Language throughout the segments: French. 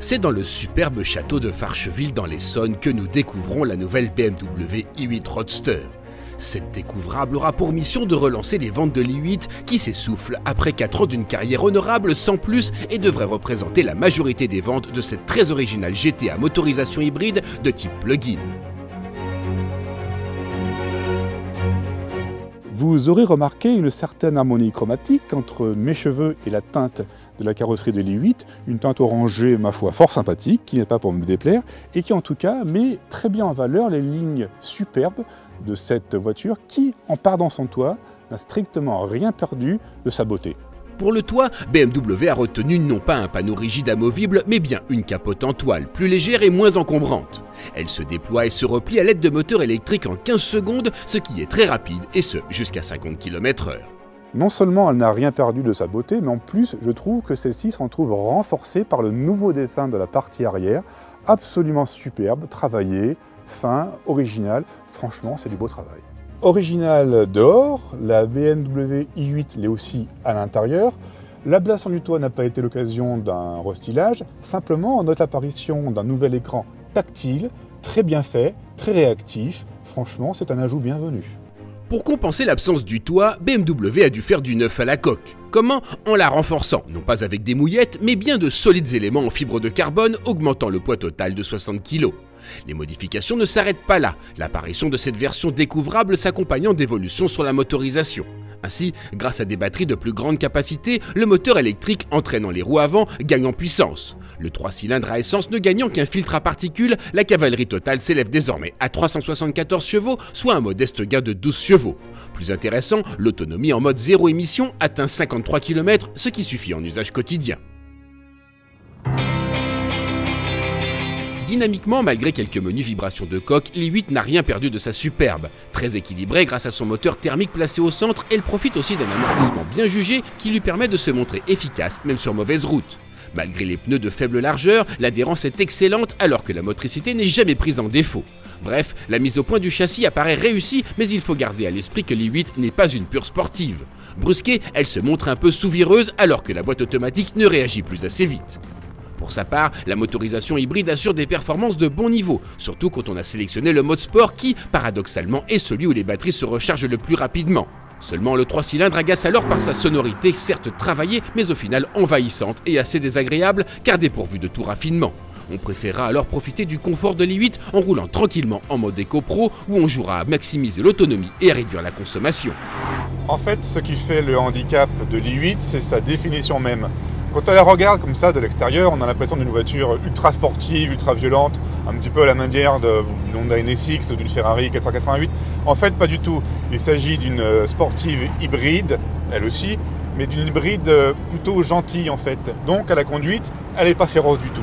C'est dans le superbe château de Farcheville dans l'Essonne que nous découvrons la nouvelle BMW i8 Roadster. Cette découvrable aura pour mission de relancer les ventes de l'i8 qui s'essoufflent après 4 ans d'une carrière honorable sans plus et devrait représenter la majorité des ventes de cette très originale GT à motorisation hybride de type plug-in. Vous aurez remarqué une certaine harmonie chromatique entre mes cheveux et la teinte de la carrosserie de l'i8, une teinte orangée, ma foi, fort sympathique, qui n'est pas pour me déplaire, et qui en tout cas met très bien en valeur les lignes superbes de cette voiture qui, en pardant son toit, n'a strictement rien perdu de sa beauté. Pour le toit, BMW a retenu non pas un panneau rigide amovible, mais bien une capote en toile, plus légère et moins encombrante. Elle se déploie et se replie à l'aide de moteurs électriques en 15 secondes, ce qui est très rapide, et ce, jusqu'à 50 km/h. Non seulement elle n'a rien perdu de sa beauté, mais en plus, je trouve que celle-ci se retrouve renforcée par le nouveau dessin de la partie arrière, absolument superbe, travaillé, fin, original. Franchement, c'est du beau travail. Original dehors, la BMW i8 l'est aussi à l'intérieur. L'ablation du toit n'a pas été l'occasion d'un restylage, simplement on note l'apparition d'un nouvel écran tactile, très bien fait, très réactif. Franchement, c'est un ajout bienvenu. Pour compenser l'absence du toit, BMW a dû faire du neuf à la coque. Comment? En la renforçant, non pas avec des mouillettes, mais bien de solides éléments en fibre de carbone, augmentant le poids total de 60 kg. Les modifications ne s'arrêtent pas là, l'apparition de cette version découvrable s'accompagnant d'évolutions sur la motorisation. Ainsi, grâce à des batteries de plus grande capacité, le moteur électrique entraînant les roues avant gagne en puissance. Le 3 cylindres à essence ne gagnant qu'un filtre à particules, la cavalerie totale s'élève désormais à 374 chevaux, soit un modeste gain de 12 chevaux. Plus intéressant, l'autonomie en mode zéro émission atteint 53 km, ce qui suffit en usage quotidien. Dynamiquement, malgré quelques menues vibrations de coque, l'i8 n'a rien perdu de sa superbe. Très équilibrée grâce à son moteur thermique placé au centre, elle profite aussi d'un amortissement bien jugé qui lui permet de se montrer efficace même sur mauvaise route. Malgré les pneus de faible largeur, l'adhérence est excellente alors que la motricité n'est jamais prise en défaut. Bref, la mise au point du châssis apparaît réussie, mais il faut garder à l'esprit que l'i8 n'est pas une pure sportive. Brusquée, elle se montre un peu sous-vireuse alors que la boîte automatique ne réagit plus assez vite. Pour sa part, la motorisation hybride assure des performances de bon niveau, surtout quand on a sélectionné le mode sport qui, paradoxalement, est celui où les batteries se rechargent le plus rapidement. Seulement le 3 cylindres agace alors par sa sonorité, certes travaillée, mais au final envahissante et assez désagréable car dépourvue de tout raffinement. On préférera alors profiter du confort de l'i8 en roulant tranquillement en mode Eco Pro où on jouera à maximiser l'autonomie et à réduire la consommation. En fait, ce qui fait le handicap de l'i8, c'est sa définition même. Quand on la regarde comme ça de l'extérieur, on a l'impression d'une voiture ultra sportive, ultra violente, un petit peu à la manière d'une Honda NSX ou d'une Ferrari 488. En fait, pas du tout. Il s'agit d'une sportive hybride, elle aussi, mais d'une hybride plutôt gentille en fait. Donc à la conduite, elle n'est pas féroce du tout.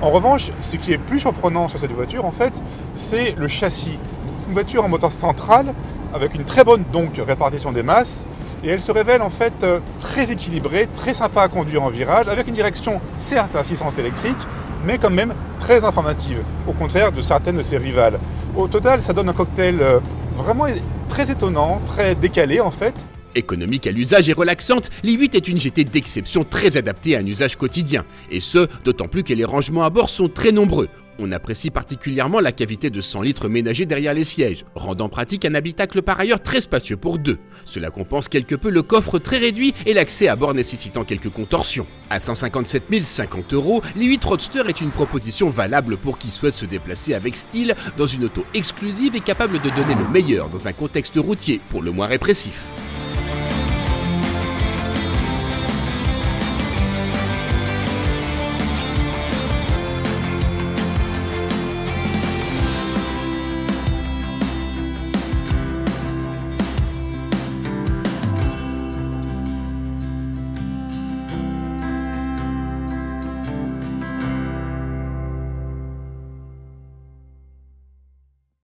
En revanche, ce qui est plus surprenant sur cette voiture, en fait, c'est le châssis. C'est une voiture en moteur central avec une très bonne donc répartition des masses. Et elle se révèle en fait très équilibrée, très sympa à conduire en virage, avec une direction certes à assistance électrique, mais quand même très informative, au contraire de certaines de ses rivales. Au total, ça donne un cocktail vraiment très étonnant, très décalé en fait. Économique à l'usage et relaxante, l'i8 est une GT d'exception très adaptée à un usage quotidien, et ce, d'autant plus que les rangements à bord sont très nombreux. On apprécie particulièrement la cavité de 100 litres ménagers derrière les sièges, rendant pratique un habitacle par ailleurs très spacieux pour deux. Cela compense quelque peu le coffre très réduit et l'accès à bord nécessitant quelques contorsions. À 157 050 €, l'i8 Roadster est une proposition valable pour qui souhaite se déplacer avec style dans une auto exclusive et capable de donner le meilleur dans un contexte routier pour le moins répressif.